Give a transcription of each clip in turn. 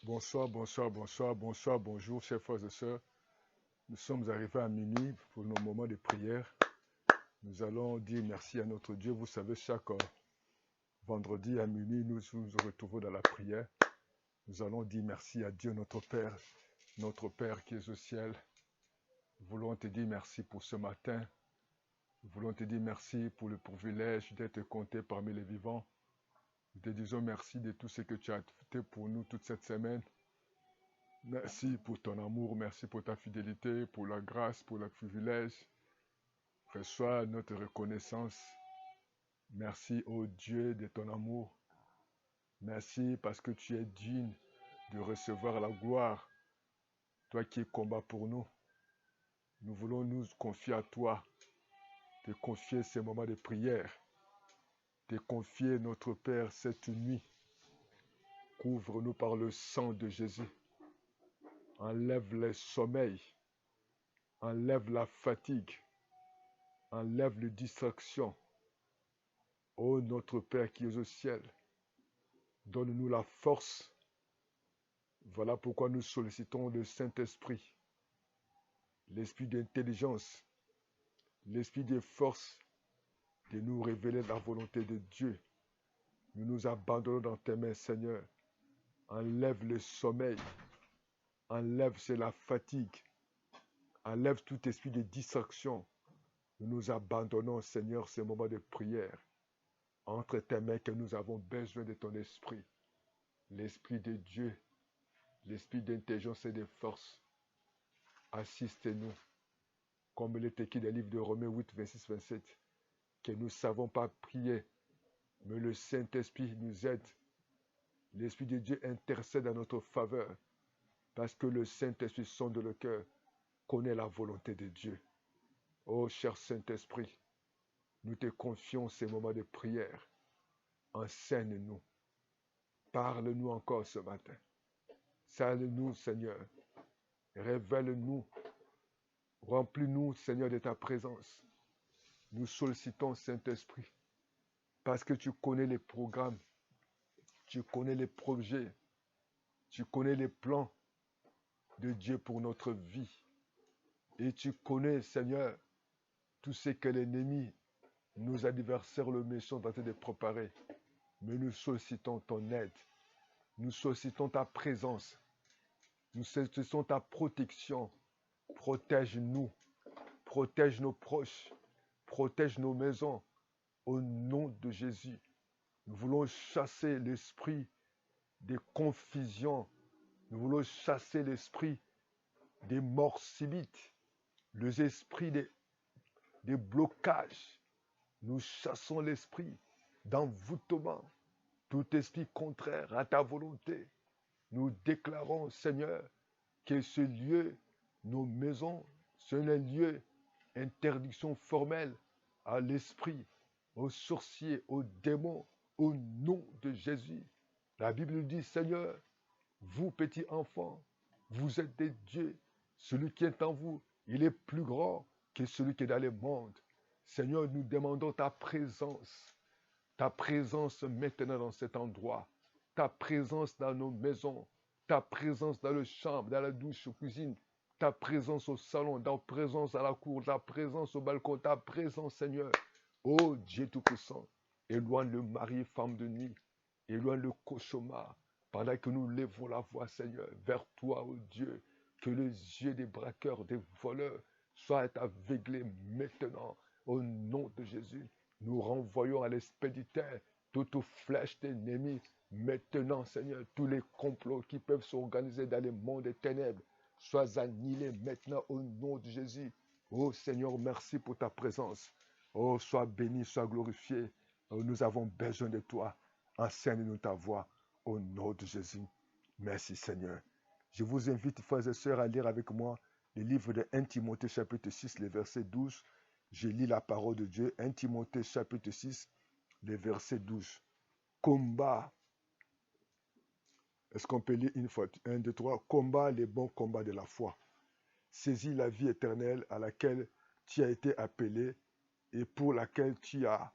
Bonjour, chers frères et sœurs. Nous sommes arrivés à minuit pour nos moments de prière. Nous allons dire merci à notre Dieu. Vous savez, chaque vendredi à minuit, nous nous retrouvons dans la prière. Nous allons dire merci à Dieu, notre Père qui est au ciel. Nous voulons te dire merci pour ce matin. Nous voulons te dire merci pour le privilège d'être compté parmi les vivants. Nous te disons merci de tout ce que tu as fait pour nous toute cette semaine. Merci pour ton amour, merci pour ta fidélité, pour la grâce, pour le privilège. Reçois notre reconnaissance. Merci, ô Dieu, de ton amour. Merci parce que tu es digne de recevoir la gloire, toi qui combats pour nous. Nous voulons nous confier à toi, te confier ces moments de prière, te confier notre Père cette nuit. Couvre-nous par le sang de Jésus. Enlève les sommeils, enlève la fatigue, enlève les distractions. Ô notre Père qui es au ciel, donne-nous la force. Voilà pourquoi nous sollicitons le Saint-Esprit, l'esprit d'intelligence, l'esprit de force, de nous révéler la volonté de Dieu. Nous nous abandonnons dans tes mains, Seigneur. Enlève le sommeil, enlève la fatigue, enlève tout esprit de distraction. Nous nous abandonnons, Seigneur, ces moments de prière. Entre tes mains que nous avons besoin de ton esprit, l'esprit de Dieu, l'esprit d'intelligence et de force. Assiste-nous, comme il est écrit dans le livre de Romains 8, 26-27, que nous ne savons pas prier, mais le Saint-Esprit nous aide. L'Esprit de Dieu intercède en notre faveur, parce que le Saint-Esprit sonde le cœur, connaît la volonté de Dieu. Ô cher Saint-Esprit, nous te confions ces moments de prière. Enseigne-nous. Parle-nous encore ce matin. Salue-nous, Seigneur. Révèle-nous. Remplis-nous, Seigneur, de ta présence. Nous sollicitons, Saint-Esprit, parce que tu connais les programmes, tu connais les projets, tu connais les plans de Dieu pour notre vie. Et tu connais, Seigneur, tout ce que l'ennemi, nos adversaires, le méchant, va te préparer. Mais nous sollicitons ton aide. Nous sollicitons ta présence. Nous sollicitons ta protection. Protège-nous. Protège nos proches. Protège nos maisons. Au nom de Jésus. Nous voulons chasser l'esprit de confusion. Nous voulons chasser l'esprit des morts subites. Les esprits des blocages. Nous chassons l'esprit d'envoûtement. Tout esprit contraire à ta volonté. Nous déclarons, Seigneur, que ce lieu, nos maisons, ce n'est un lieu interdiction formelle à l'esprit, aux sorciers, aux démons, au nom de Jésus. La Bible nous dit, Seigneur, vous, petits enfants, vous êtes des dieux. Celui qui est en vous, il est plus grand que celui qui est dans le monde. Seigneur, nous demandons ta présence maintenant dans cet endroit, ta présence dans nos maisons, ta présence dans le chambre, dans la douche, la cuisine, ta présence au salon, ta présence à la cour, ta présence au balcon, ta présence, Seigneur. Ô Dieu Tout-Puissant, éloigne le mari et femme de nuit, éloigne le cauchemar, pendant que nous lèvons la voix, Seigneur, vers toi, ô Dieu, que les yeux des braqueurs, des voleurs soient aveuglés maintenant, au nom de Jésus. Nous renvoyons à l'expéditeur toute flèche d'ennemis. Maintenant, Seigneur, tous les complots qui peuvent s'organiser dans le monde des ténèbres, soient annihilés maintenant au nom de Jésus. Oh Seigneur, merci pour ta présence. Oh, sois béni, sois glorifié. Oh, nous avons besoin de toi. Enseigne-nous ta voix au nom de Jésus. Merci Seigneur. Je vous invite, frères et sœurs, à lire avec moi le livre de 1 Timothée chapitre 6, le verset 12. Je lis la parole de Dieu, 1 Timothée chapitre 6, le verset 12. Combat. Est-ce qu'on peut lire une fois? 1, 2, 3. Combat les bons combats de la foi. Saisis la vie éternelle à laquelle tu as été appelé et pour laquelle tu as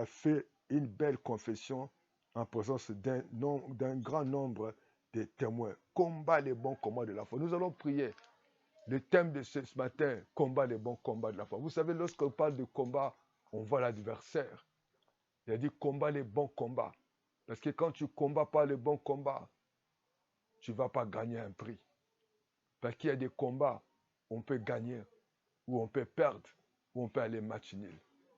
fait une belle confession en présence d'un grand nombre des témoins. Combat les bons combats de la foi. Nous allons prier. Le thème de ce matin, combat les bons combats de la foi. Vous savez, lorsqu'on parle de combat, on voit l'adversaire. Il a dit combat les bons combats. Parce que quand tu ne combats pas les bons combats, tu ne vas pas gagner un prix. Parce qu'il y a des combats, on peut gagner, ou on peut perdre, ou on peut aller match nul.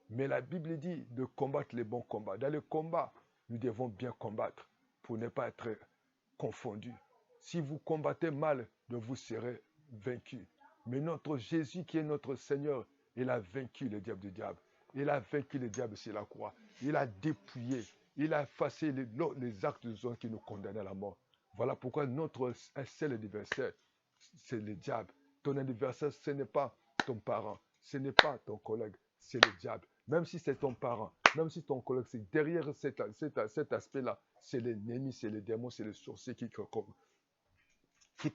Mais la Bible dit de combattre les bons combats. Dans le combat, nous devons bien combattre pour ne pas être confondus. Si vous combattez mal, vous serez vaincus. Mais notre Jésus qui est notre Seigneur, il a vaincu le diable du diable. Il a vaincu le diable sur la croix. Il a dépouillé. Il a effacé les actes de hommes qui nous condamnaient à la mort. Voilà pourquoi notre seul adversaire, c'est le diable. Ton adversaire, ce n'est pas ton parent, ce n'est pas ton collègue, c'est le diable. Même si c'est ton parent, même si ton collègue, c'est derrière cet aspect-là, c'est l'ennemi, c'est le démon, c'est le sorcier qui peut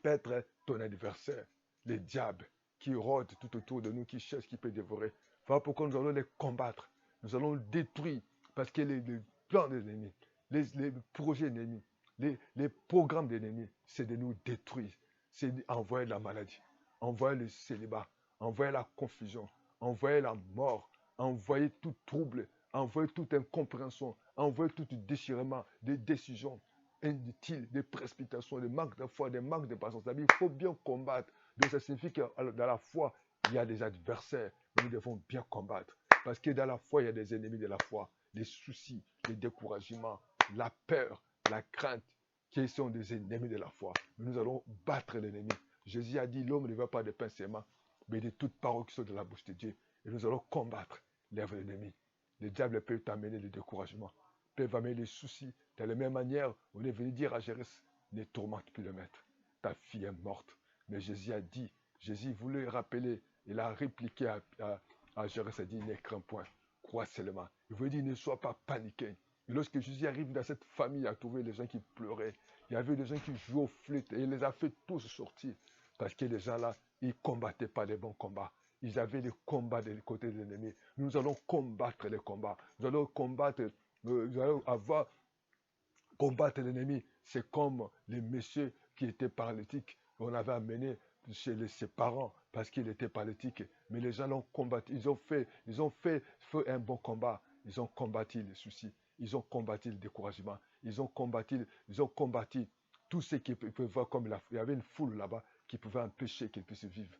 être ton adversaire. Le diable qui rôde tout autour de nous, qui cherche, qui peut dévorer. Voilà pourquoi nous allons les combattre. Nous allons les détruire. Parce que les plans de l'ennemi, les projets de l'ennemi, les programmes de l'ennemi, c'est de nous détruire. C'est d'envoyer la maladie, envoyer le célibat, envoyer la confusion, envoyer la mort, envoyer tout trouble, envoyer toute incompréhension, envoyer tout déchirement, des décisions inutiles, des précipitations, des manques de foi, des manques de patience. Il faut bien combattre. Donc ça signifie que dans la foi, il y a des adversaires. Nous devons bien combattre. Parce que dans la foi, il y a des ennemis de la foi. Les soucis, les découragements, la peur, la crainte, qui sont des ennemis de la foi. Mais nous allons battre l'ennemi. Jésus a dit, l'homme ne veut pas de pain seulement, mais de toutes paroles qui sont de la bouche de Dieu. Et nous allons combattre l'œuvre de l'ennemi. Le diable peut t'amener le découragement, peut amener les soucis. De la même manière, on est venu dire à Jérès, ne tourmente plus le maître. Ta fille est morte. Mais Jésus a dit, Jésus voulait rappeler, il a répliqué à Jérès, il a dit, ne crains point, crois seulement. Il veut dire, ne sois pas paniqué. Et lorsque Jésus arrive dans cette famille, il a trouvé les gens qui pleuraient. Il y avait des gens qui jouaient aux flûtes et il les a fait tous sortir. Parce que les gens-là, ils ne combattaient pas les bons combats. Ils avaient les combats des côtés de l'ennemi. Nous allons combattre les combats. Nous allons combattre, combattre l'ennemi. C'est comme les messieurs qui étaient paralytiques. On avait amené chez ses parents parce qu'il était paralytique. Mais les gens l'ont combattu. Ils ont fait un bon combat. Ils ont combattu les soucis. Ils ont combattu le découragement. Ils ont combattu tout ce qu'ils peuvent voir comme il y avait une foule là-bas qui pouvait empêcher qu'ils puissent vivre.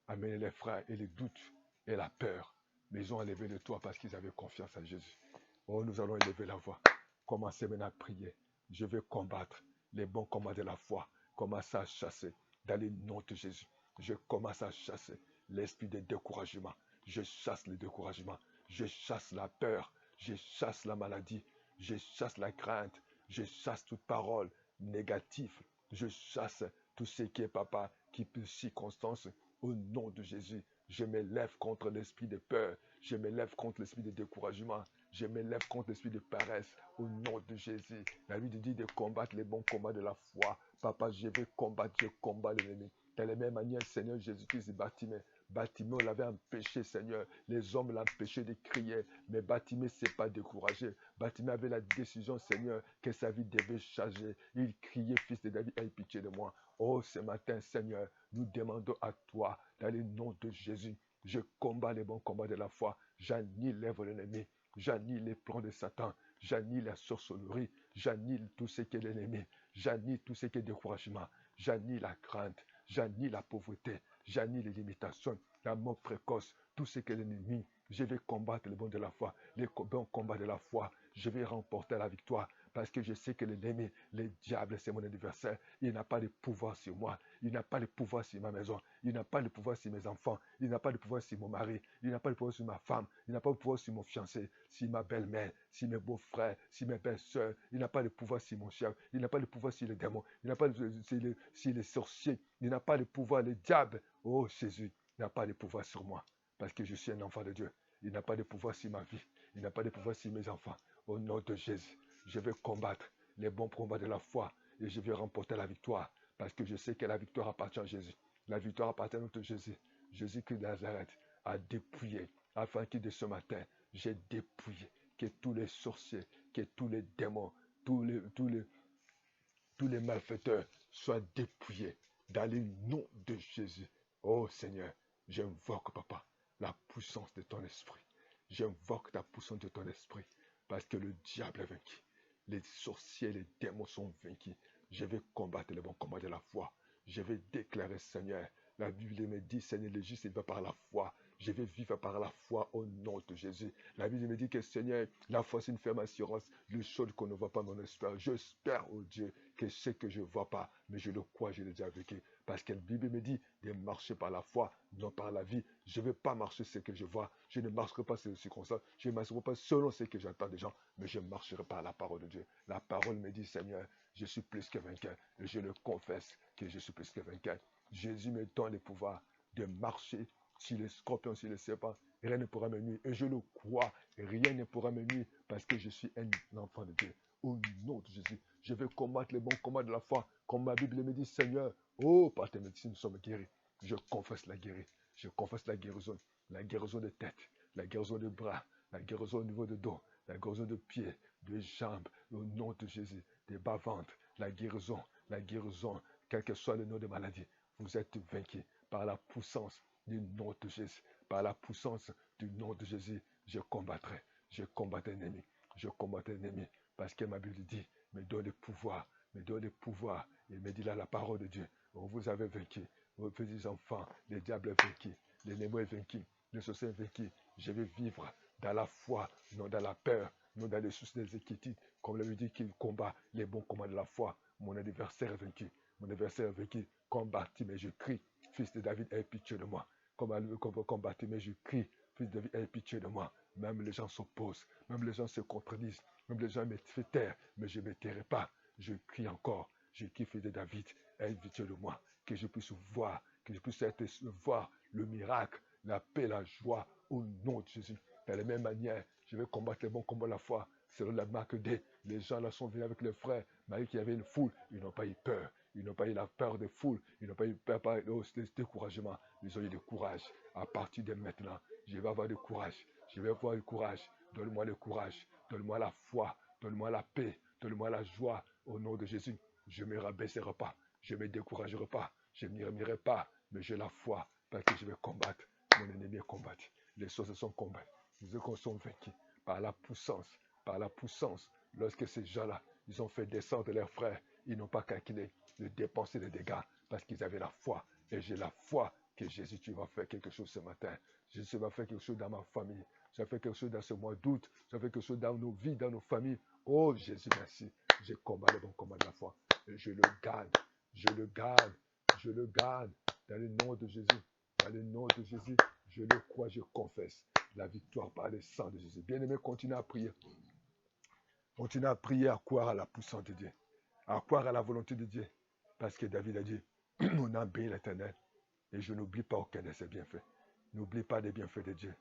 Amener les frères et les doutes et la peur. Mais ils ont élevé le toit parce qu'ils avaient confiance en Jésus. Oh, nous allons élever la voix. Commencez maintenant à prier. Je vais combattre les bons combats de la foi. Commencez à chasser dans le nom de Jésus. Je commence à chasser l'esprit de découragement. Je chasse le découragement. Je chasse la peur. Je chasse la maladie. Je chasse la crainte. Je chasse toute parole négative. Je chasse tout ce qui est papa, qui peut circonstance. Au nom de Jésus, je me lève contre l'esprit de peur. Je me lève contre l'esprit de découragement. Je me lève contre l'esprit de paresse. Au nom de Jésus, la Bible dit de combattre les bons combats de la foi. Papa, je vais combattre, je combats l'ennemi. De la même manière, Seigneur Jésus-Christ, Bartimée, on l'avait empêché, Seigneur. Les hommes l'empêchaient de crier. Mais Bartimée ne s'est pas découragé. Bartimée avait la décision, Seigneur, que sa vie devait changer. Il criait, Fils de David, aie pitié de moi. Oh, ce matin, Seigneur, nous demandons à toi, dans le nom de Jésus, je combats les bons combats de la foi. J'annule l'œuvre de l'ennemi. J'annule les plans de Satan. J'annule la sorcellerie. J'annule tout ce qui est l'ennemi. J'annule tout ce qui est découragement. J'annule la crainte. J'annule la pauvreté. J'annule les limitations. La mort précoce. Tout ce qui est l'ennemi. Je vais combattre le bon de la foi. Les bons combats de la foi. Je vais remporter la victoire. Parce que je sais que l'ennemi, le diable, c'est mon adversaire. Il n'a pas de pouvoir sur moi. Il n'a pas de pouvoir sur ma maison. Il n'a pas de pouvoir sur mes enfants. Il n'a pas de pouvoir sur mon mari. Il n'a pas de pouvoir sur ma femme. Il n'a pas de pouvoir sur mon fiancé, sur ma belle-mère, sur mes beaux-frères, sur mes belles-sœurs. Il n'a pas de pouvoir sur mon chef. Il n'a pas de pouvoir sur les démons. Il n'a pas de sur les sorciers. Il n'a pas de pouvoir, le diable. Oh Jésus, il n'a pas de pouvoir sur moi. Parce que je suis un enfant de Dieu. Il n'a pas de pouvoir sur ma vie. Il n'a pas de pouvoir sur mes enfants. Au nom de Jésus, je vais combattre les bons combats de la foi et je vais remporter la victoire parce que je sais que la victoire appartient à Jésus. La victoire appartient à notre Jésus. Jésus-Christ de Nazareth a dépouillé afin que de ce matin, j'ai dépouillé que tous les sorciers, que tous les démons, tous tous les malfaiteurs soient dépouillés dans le nom de Jésus. Oh Seigneur, j'invoque, papa, la puissance de ton esprit. J'invoque ta puissance de ton esprit parce que le diable est vaincu. Les sorciers, les démons sont vaincus. Je vais combattre le bon combat de la foi. Je vais déclarer, Seigneur, la Bible me dit, Seigneur, le juste va par la foi. Je vais vivre par la foi au nom de Jésus. La Bible me dit que, Seigneur, la foi, c'est une ferme assurance. Les choses qu'on ne voit pas, mais on espère. J'espère, oh Dieu, que ce que je ne vois pas, mais je le crois, je l'ai déjà vécu. Parce que la Bible me dit de marcher par la foi, non par la vie. Je ne vais pas marcher ce que je vois. Je ne marcherai pas sur circonstances. Je ne marcherai pas selon ce que j'entends des gens, mais je marcherai par la parole de Dieu. La parole me dit, Seigneur, je suis plus que vainqueur. Et je le confesse que je suis plus que vainqueur. Jésus me donne le pouvoir de marcher sur les scorpions, sur les serpents. Rien ne pourra me nuire. Et je le crois. Rien ne pourra me nuire parce que je suis un enfant de Dieu. Au nom de Jésus, je vais combattre les bons combats de la foi. Comme ma Bible me dit, Seigneur, oh, par tes médecines, nous sommes guéris. Je confesse la guérison. Je confesse la guérison de tête, la guérison de bras, la guérison au niveau de dos, la guérison de pieds, de jambes, au nom de Jésus, des bas-ventres, la guérison, quel que soit le nom de maladie. Vous êtes vaincus par la puissance du nom de Jésus. Par la puissance du nom de Jésus, je combattrai l'ennemi. Je combattrai l'ennemi. Parce que ma Bible dit, me donne le pouvoir. Il me dit là la parole de Dieu. Vous avez vaincu. Vos petits enfants, le diable est vaincu. L'ennemi est vaincu. Le sorcier est vaincu. Je vais vivre dans la foi, non dans la peur, non dans les soucis des inquiétudes. Comme l'avait dit qu'il combat les bons combats de la foi. Mon adversaire est vaincu. Combattu, mais je crie. Fils de David, aie pitié de moi. Combattu, mais je crie. Fils de David, aie pitié de moi. Même les gens s'opposent. Même les gens se contredisent. Même les gens me font taire. Mais je ne me tairai pas. Je crie encore. Je crie, fils de David, aie pitié de moi. Que je puisse voir. Voir le miracle, la paix, la joie. Au nom de Jésus. De la même manière, je vais combattre les bons combats de la foi. C'est la marque D. Les gens là sont venus avec les frères. Malgré qu'il y avait une foule, ils n'ont pas eu peur. Ils n'ont pas eu la peur des foules. Ils n'ont pas eu peur de découragement. Ils ont eu du courage. À partir de maintenant, je vais avoir du courage. Je vais avoir du courage. Donne-moi le courage. Donne-moi la foi. Donne-moi la paix. Donne-moi la joie. Au nom de Jésus, je ne me rabaisserai pas. Je ne me découragerai pas. Je ne m'y pas. Mais j'ai la foi parce que je vais combattre. Mon ennemi est combattu. Les choses sont combattues. Les autres sont vaincus par la puissance. Par la puissance. Lorsque ces gens-là, ils ont fait descendre leurs frères, ils n'ont pas calculé de dépenser les dégâts parce qu'ils avaient la foi. Et j'ai la foi que Jésus, tu vas faire quelque chose ce matin. Jésus va faire quelque chose dans ma famille. Tu vas faire quelque chose dans ce mois d'août. Tu vas faire quelque chose dans nos vies, dans nos familles. Oh Jésus, merci. Je combats le bon combat de la foi. Et je le garde. Je le garde. Je le garde. Dans le nom de Jésus. Dans le nom de Jésus. Je le crois, je confesse. La victoire par le sang de Jésus. Bien-aimé, continue à prier. Continue à prier, à croire à la puissance de Dieu. À croire à la volonté de Dieu. Parce que David a dit, mon âme bénit l'Éternel. Et je n'oublie pas aucun de ses bienfaits. N'oublie pas les bienfaits de Dieu.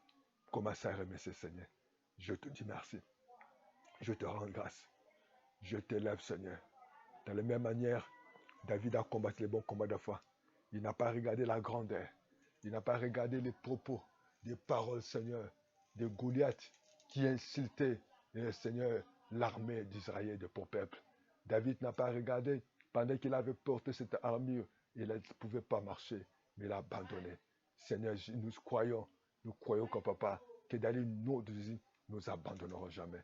Commence à remercier Seigneur. Je te dis merci. Je te rends grâce. Je t'élève, Seigneur. De la même manière, David a combattu les bons combats de foi. Il n'a pas regardé la grandeur. Il n'a pas regardé les propos, les paroles, Seigneur, de Goliath qui insultait, Seigneur, l'armée d'Israël de ton peuple. David n'a pas regardé pendant qu'il avait porté cette armure. Il ne pouvait pas marcher, mais il a abandonné. Seigneur, nous croyons comme papa, que dans le nom de Jésus, nous n'abandonnerons jamais.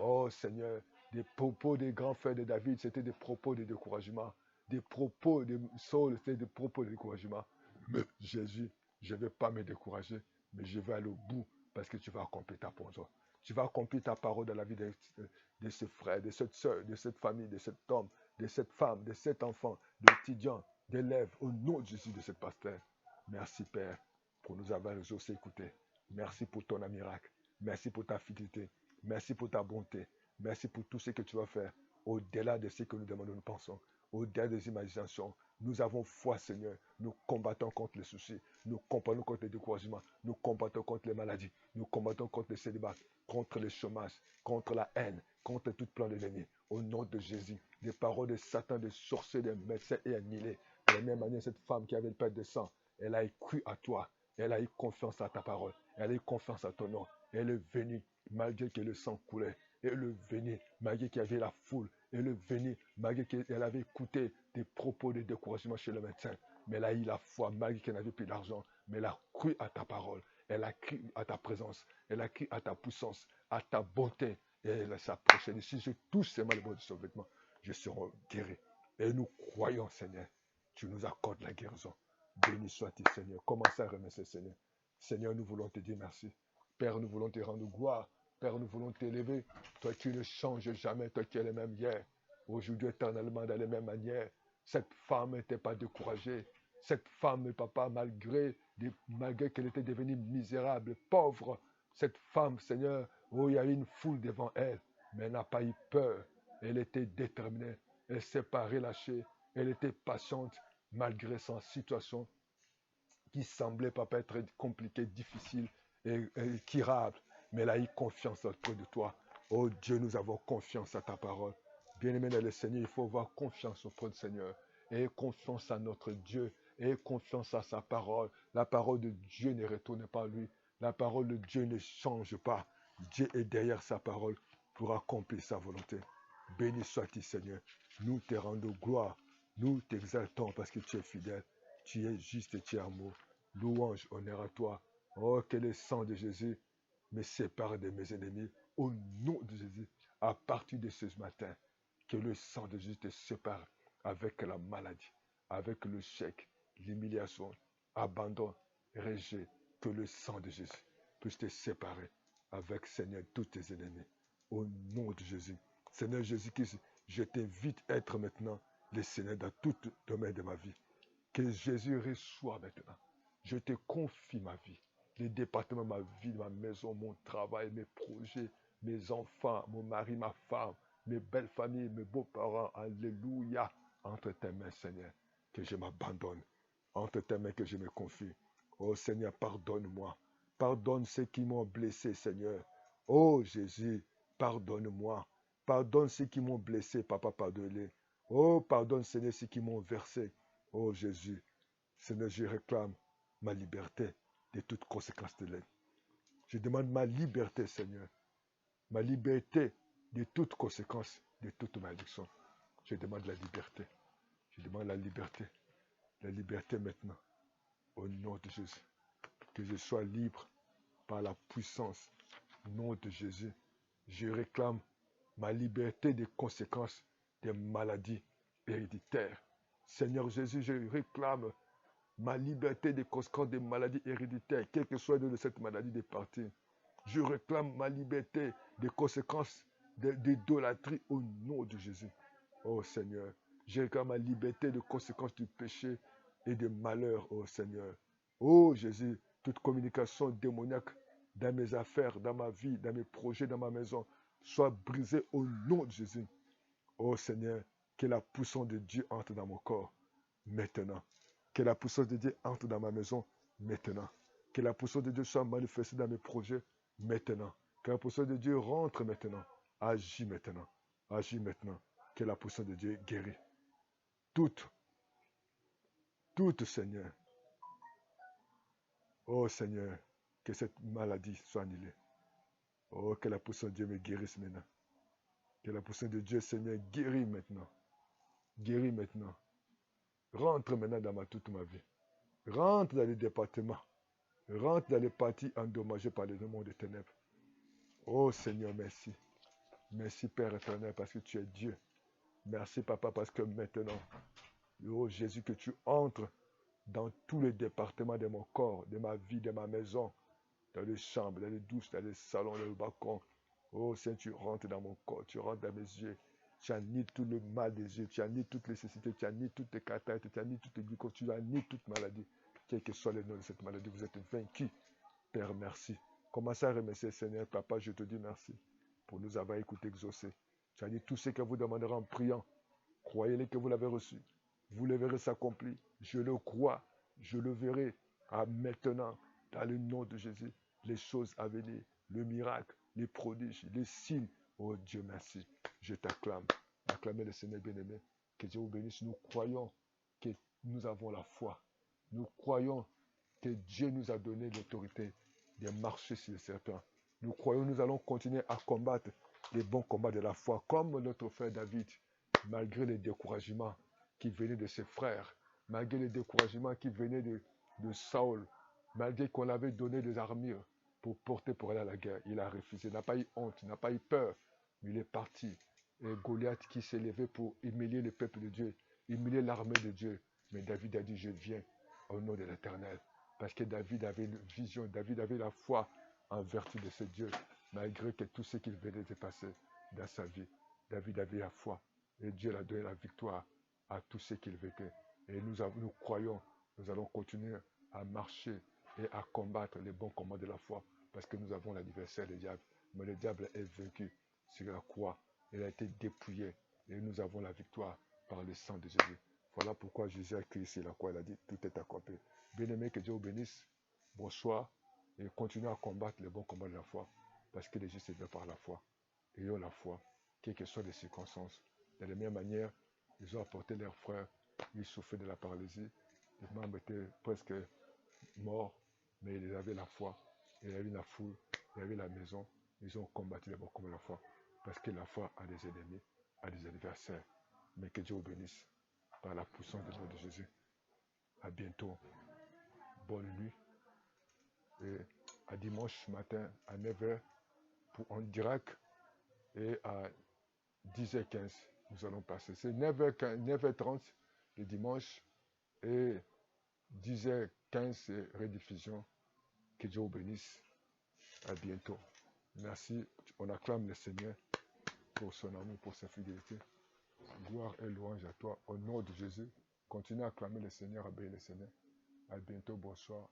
Oh Seigneur, des propos des grands frères de David, c'était des propos de découragement. Des propos de Saul, c'était des propos de découragement. Mais Jésus, je ne vais pas me décourager, mais je vais aller au bout parce que tu vas accomplir ta parole. Tu vas accomplir ta parole dans la vie de ce frère, de cette soeur, de cette famille, de cet homme, de cette femme, de cet enfant, d'étudiant, d'élève, au nom de Jésus, de cette pasteur. Merci Père pour nous avoir osé écouter. Merci pour ton miracle. Merci pour ta fidélité. Merci pour ta bonté. Merci pour tout ce que tu vas faire au-delà de ce que nous demandons, nous pensons, au-delà des imaginations. Nous avons foi, Seigneur. Nous combattons contre les soucis. Nous combattons contre les découragements. Nous combattons contre les maladies. Nous combattons contre les célibats, contre le chômage, contre la haine, contre tout plan de l'ennemi. Au nom de Jésus, des paroles de Satan, des sorciers, des médecins et annihilés. De la même manière, cette femme qui avait le père de sang, elle a cru à toi. Elle a eu confiance à ta parole. Elle a eu confiance à ton nom. Elle est venue malgré que le sang coulait. Elle est venue malgré qu'il y avait la foule. elle est venue, malgré qu'elle avait écouté des propos de découragement chez le médecin. Mais elle a eu la foi, malgré qu'elle n'avait plus d'argent. Mais elle a cru à ta parole. Elle a cru à ta présence. Elle a cru à ta puissance, à ta bonté. Et elle s'approchait. Si je touche seulement le bord de son vêtement, je serai guéri. Et nous croyons, Seigneur, tu nous accordes la guérison. Béni sois-tu, Seigneur. Commencez à remercier, Seigneur. Seigneur, nous voulons te dire merci. Père, nous voulons te rendre gloire. Père, nous voulons t'élever. Toi qui ne changes jamais, toi qui es le même hier, aujourd'hui éternellement dans les mêmes manières. Cette femme n'était pas découragée. Cette femme, papa, malgré qu'elle était devenue misérable, pauvre, cette femme, Seigneur, oh, il y avait une foule devant elle, mais elle n'a pas eu peur. Elle était déterminée. Elle ne s'est pas relâchée. Elle était patiente malgré son situation qui semblait, papa, être compliquée, difficile et incurable. Mais elle a eu confiance auprès de toi. Oh Dieu, nous avons confiance à ta parole. Bien-aimé dans le Seigneur, il faut avoir confiance auprès du Seigneur. Et confiance à notre Dieu. Et confiance à sa parole. La parole de Dieu ne retourne pas à lui. La parole de Dieu ne change pas. Dieu est derrière sa parole pour accomplir sa volonté. Béni sois-tu, Seigneur. Nous te rendons gloire. Nous t'exaltons parce que tu es fidèle. Tu es juste et tu es amour. Louange, honneur à toi. Oh, que le sang de Jésus me sépare de mes ennemis. Au nom de Jésus, à partir de ce matin, que le sang de Jésus te sépare avec la maladie, avec le chèque, l'humiliation, abandon, rejet. Que le sang de Jésus puisse te séparer avec, Seigneur, tous tes ennemis. Au nom de Jésus. Seigneur Jésus-Christ, je t'invite à être maintenant le Seigneur dans tout domaine de ma vie. Que Jésus reçoive maintenant. Je te confie ma vie, les départements de ma vie, ma maison, mon travail, mes projets, mes enfants, mon mari, ma femme, mes belles familles, mes beaux-parents. Alléluia. Entre tes mains, Seigneur, que je m'abandonne. Entre tes mains, que je me confie. Oh Seigneur, pardonne-moi. Pardonne ceux qui m'ont blessé, Seigneur. Oh Jésus, pardonne-moi. Pardonne ceux qui m'ont blessé, papa, pardonne-les. Oh, pardonne, Seigneur, ceux qui m'ont versé. Oh Jésus, Seigneur, je réclame ma liberté de toute conséquence de l'aide. Je demande ma liberté, Seigneur. Ma liberté de toute conséquence, de toute malédiction. Je demande la liberté. Je demande la liberté. La liberté maintenant. Au nom de Jésus. Que je sois libre par la puissance. Au nom de Jésus. Je réclame ma liberté des conséquences des maladies héréditaires. Seigneur Jésus, je réclame ma liberté des conséquences des maladies héréditaires, quelle que soit de cette maladie de partir. Je réclame ma liberté des conséquences d'idolâtrie au nom de Jésus. Oh Seigneur, je réclame ma liberté des conséquences du péché et des malheurs, oh Seigneur. Oh Jésus, toute communication démoniaque dans mes affaires, dans ma vie, dans mes projets, dans ma maison, soit brisée au nom de Jésus. Oh Seigneur, que la puissance de Dieu entre dans mon corps maintenant. Que la puissance de Dieu entre dans ma maison maintenant. Que la puissance de Dieu soit manifestée dans mes projets maintenant. Que la puissance de Dieu rentre maintenant. Agis maintenant. Agis maintenant. Que la puissance de Dieu guérit. Toute, Seigneur. Oh Seigneur, que cette maladie soit annulée. Oh, que la puissance de Dieu me guérisse maintenant. Que la puissance de Dieu, Seigneur, guérit maintenant. Guéris maintenant. Rentre maintenant dans toute ma vie. Rentre dans les départements. Rentre dans les parties endommagées par les démons des ténèbres. Oh Seigneur, merci. Merci Père éternel parce que tu es Dieu. Merci Papa parce que maintenant, oh Jésus, que tu entres dans tous les départements de mon corps, de ma vie, de ma maison, dans les chambres, dans les douches, dans les salons, dans le balcon. Oh Seigneur, tu rentres dans mon corps, tu rentres dans mes yeux. Tu annihiles tout le mal des yeux, tu annihiles toutes les cécités, tu annihiles toutes les cataractes, tu annihiles toutes les glucoses, tu annihiles toute maladie. Quel que soit le nom de cette maladie, vous êtes vaincu. Père, merci. Commencez à remercier Seigneur. Papa, je te dis merci pour nous avoir écoutés, exaucés. Tu as dit tout ce que vous demanderez en priant. Croyez-le que vous l'avez reçu. Vous le verrez s'accomplir. Je le crois. Je le verrai. Maintenant, dans le nom de Jésus, les choses à venir, le miracle, les prodiges, les signes. Oh Dieu, merci. Je t'acclame. Acclamez le Seigneur bien-aimé. Que Dieu vous bénisse. Nous croyons que nous avons la foi. Nous croyons que Dieu nous a donné l'autorité de marcher sur les serpents. Nous croyons que nous allons continuer à combattre les bons combats de la foi, comme notre frère David, malgré les découragements qui venaient de ses frères, malgré les découragements qui venaient de Saül, malgré qu'on avait donné des armures pour porter pour aller à la guerre, il a refusé, il n'a pas eu honte, il n'a pas eu peur, mais il est parti. Et Goliath qui s'est levé pour humilier le peuple de Dieu, humilier l'armée de Dieu. Mais David a dit, je viens au nom de l'Éternel. Parce que David avait une vision, David avait la foi en vertu de ce Dieu, malgré que tout ce qu'il venait de passer dans sa vie. David avait la foi. Et Dieu l'a donné la victoire à tout ce qu'il vivait. Et nous croyons, nous allons continuer à marcher et à combattre les bons combats de la foi. Parce que nous avons l'adversaire du diable. Mais le diable est vaincu sur la croix. Il a été dépouillé. Et nous avons la victoire par le sang de Jésus. Voilà pourquoi Jésus a écrit sur la croix. Il a dit, tout est accompli. Bien-aimé, que Dieu vous bénisse. Bonsoir. Et continuez à combattre les bons combats de la foi. Parce que les justes se lèvent par la foi. Ayons la foi, quelles que soient les circonstances. De la même manière, ils ont apporté leurs frères. Ils souffraient de la paralysie. Les membres étaient presque morts. Mais ils avaient la foi. Il y avait la foule. Il y avait la maison. Ils ont combattu les bons combats de la foi. Parce que la foi a des ennemis, a des adversaires. Mais que Dieu vous bénisse par la puissance du nom de Jésus. À bientôt. Bonne nuit. Et à dimanche matin à 9h pour en direct. Et à 10h15, nous allons passer. C'est 9h15, 9h30 le dimanche. Et 10h15, c'est rediffusion. Que Dieu vous bénisse. À bientôt. Merci. On acclame le Seigneur pour son amour, pour sa fidélité. Gloire et louange à toi. Au nom de Jésus, continue à acclamer le Seigneur, à bénir le Seigneur. À bientôt. Bonsoir.